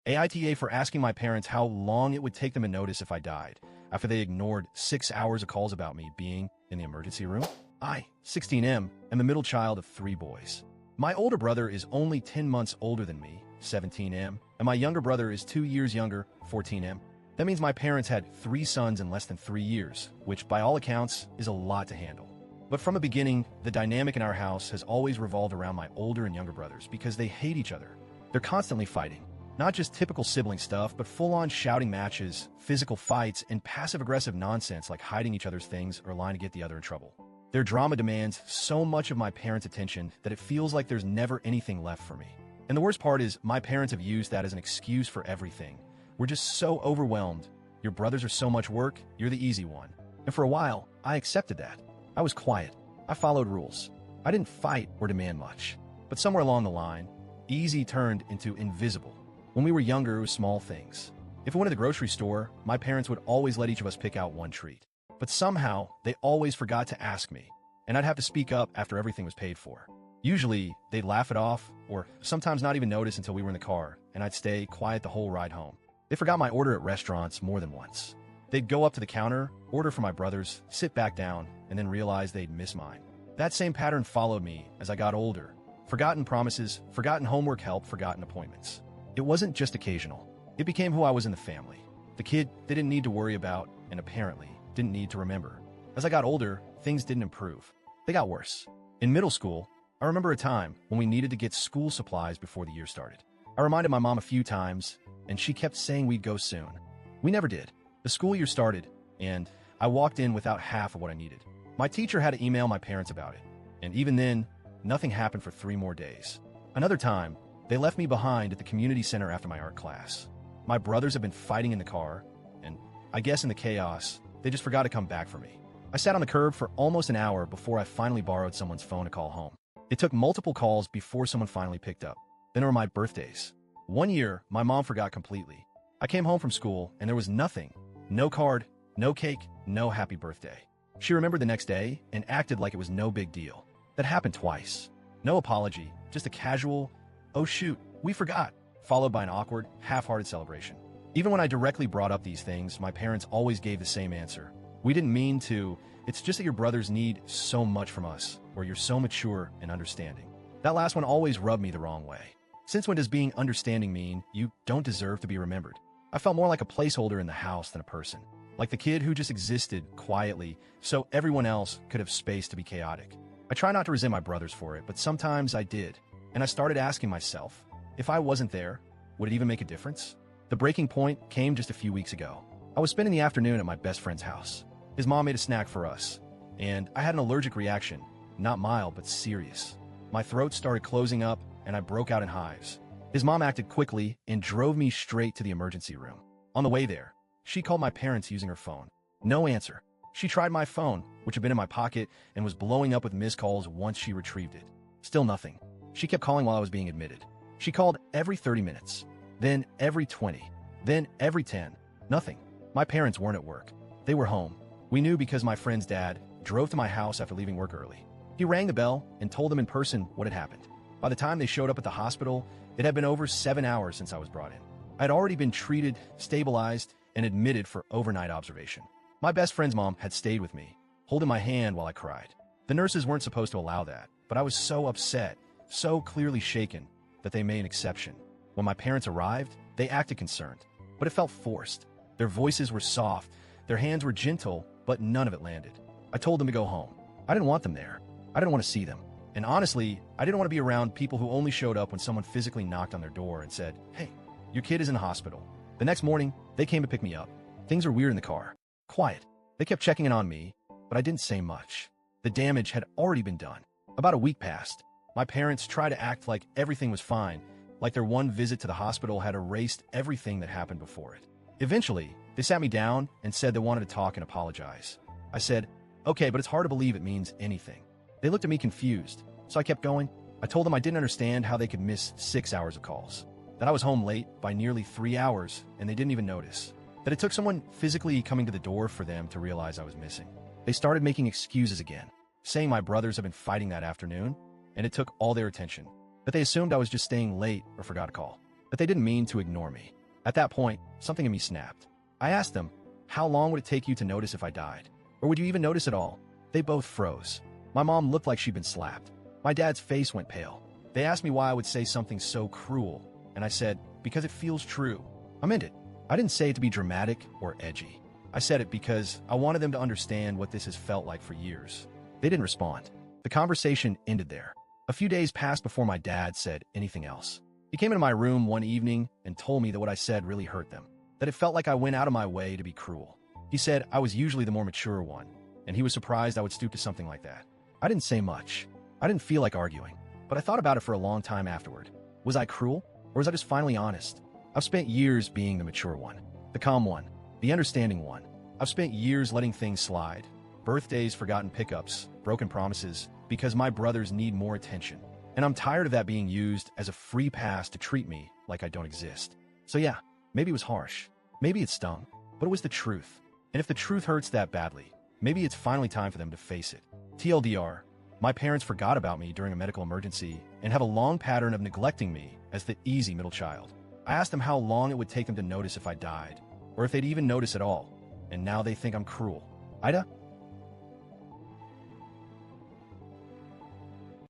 AITA for asking my parents how long it would take them to notice if I died after they ignored 6 hours of calls about me being in the emergency room. I, 16M, am the middle child of 3 boys. My older brother is only 10 months older than me, 17M, and my younger brother is 2 years younger, 14M. That means my parents had 3 sons in less than 3 years, which by all accounts is a lot to handle. But from the beginning, the dynamic in our house has always revolved around my older and younger brothers because they hate each other. They're constantly fighting. Not just typical sibling stuff, but full-on shouting matches, physical fights, and passive-aggressive nonsense like hiding each other's things or lying to get the other in trouble. Their drama demands so much of my parents' attention that it feels like there's never anything left for me. And the worst part is my parents have used that as an excuse for everything. We're just so overwhelmed. Your brothers are so much work, you're the easy one. And for a while, I accepted that. I was quiet. I followed rules. I didn't fight or demand much. But somewhere along the line, easy turned into invisible. When we were younger, it was small things. If we went to the grocery store, my parents would always let each of us pick out one treat. But somehow, they always forgot to ask me, and I'd have to speak up after everything was paid for. Usually, they'd laugh it off, or sometimes not even notice until we were in the car, and I'd stay quiet the whole ride home. They forgot my order at restaurants more than once. They'd go up to the counter, order for my brothers, sit back down, and then realize they'd miss mine. That same pattern followed me as I got older. Forgotten promises, forgotten homework help, forgotten appointments. It wasn't just occasional. It became who I was in the family. The kid they didn't need to worry about, and apparently didn't need to remember. As I got older, things didn't improve. They got worse. In middle school, I remember a time when we needed to get school supplies before the year started. I reminded my mom a few times, and she kept saying we'd go soon. We never did. The school year started, and I walked in without half of what I needed. My teacher had to email my parents about it, and even then, nothing happened for 3 more days. Another time, they left me behind at the community center after my art class. My brothers have been fighting in the car, and I guess in the chaos, they just forgot to come back for me. I sat on the curb for almost an hour before I finally borrowed someone's phone to call home. It took multiple calls before someone finally picked up. Then there were my birthdays. One year, my mom forgot completely. I came home from school, and there was nothing. No card, no cake, no happy birthday. She remembered the next day and acted like it was no big deal. That happened twice. No apology, just a casual, "Oh shoot, we forgot," followed by an awkward, half-hearted celebration. Even when I directly brought up these things, my parents always gave the same answer. "We didn't mean to. It's just that your brothers need so much from us, or you're so mature and understanding." That last one always rubbed me the wrong way. Since when does being understanding mean you don't deserve to be remembered? I felt more like a placeholder in the house than a person. Like the kid who just existed quietly so everyone else could have space to be chaotic. I try not to resent my brothers for it, but sometimes I did. And I started asking myself, if I wasn't there, would it even make a difference? The breaking point came just a few weeks ago. I was spending the afternoon at my best friend's house. His mom made a snack for us, and I had an allergic reaction, not mild, but serious. My throat started closing up, and I broke out in hives. His mom acted quickly and drove me straight to the emergency room. On the way there, she called my parents using her phone. No answer. She tried my phone, which had been in my pocket, and was blowing up with missed calls once she retrieved it. Still nothing. She kept calling while I was being admitted. She called every 30 minutes, then every 20, then every 10. Nothing. My parents weren't at work. They were home. We knew because my friend's dad drove to my house after leaving work early. He rang the bell and told them in person what had happened. By the time they showed up at the hospital, it had been over 7 hours since I was brought in. I had already been treated, stabilized, and admitted for overnight observation. My best friend's mom had stayed with me, holding my hand while I cried. The nurses weren't supposed to allow that, but I was so upset, so clearly shaken, that they made an exception. When my parents arrived, they acted concerned, but it felt forced. Their voices were soft, their hands were gentle, but none of it landed. I told them to go home. I didn't want them there. I didn't want to see them. And honestly, I didn't want to be around people who only showed up when someone physically knocked on their door and said, "Hey, your kid is in the hospital." The next morning, they came to pick me up. Things were weird in the car. Quiet. They kept checking in on me, but I didn't say much. The damage had already been done. About a week passed. My parents tried to act like everything was fine, like their one visit to the hospital had erased everything that happened before it. Eventually, they sat me down and said they wanted to talk and apologize. I said, "Okay, but it's hard to believe it means anything." They looked at me confused, so I kept going. I told them I didn't understand how they could miss 6 hours of calls, that I was home late by nearly 3 hours and they didn't even notice, that it took someone physically coming to the door for them to realize I was missing. They started making excuses again, saying my brothers had been fighting that afternoon and it took all their attention, that they assumed I was just staying late or forgot to call. but they didn't mean to ignore me. At that point, something in me snapped. I asked them, how long would it take you to notice if I died? Or would you even notice at all? They both froze. My mom looked like she'd been slapped. My dad's face went pale. They asked me why I would say something so cruel, and I said, because it feels true. I meant it. I didn't say it to be dramatic or edgy. I said it because I wanted them to understand what this has felt like for years. They didn't respond. The conversation ended there. A few days passed before my dad said anything else. He came into my room one evening and told me that what I said really hurt them, that it felt like I went out of my way to be cruel. He said I was usually the more mature one, and he was surprised I would stoop to something like that. I didn't say much. I didn't feel like arguing, but I thought about it for a long time afterward. Was I cruel, or was I just finally honest? I've spent years being the mature one, the calm one, the understanding one. I've spent years letting things slide. Birthdays, forgotten pickups, broken promises, because my brothers need more attention. And I'm tired of that being used as a free pass to treat me like I don't exist. So yeah, maybe it was harsh. Maybe it stung, but it was the truth. And if the truth hurts that badly, maybe it's finally time for them to face it. TLDR, my parents forgot about me during a medical emergency and have a long pattern of neglecting me as the easy middle child. I asked them how long it would take them to notice if I died, or if they'd even notice at all, and now they think I'm cruel. AITA,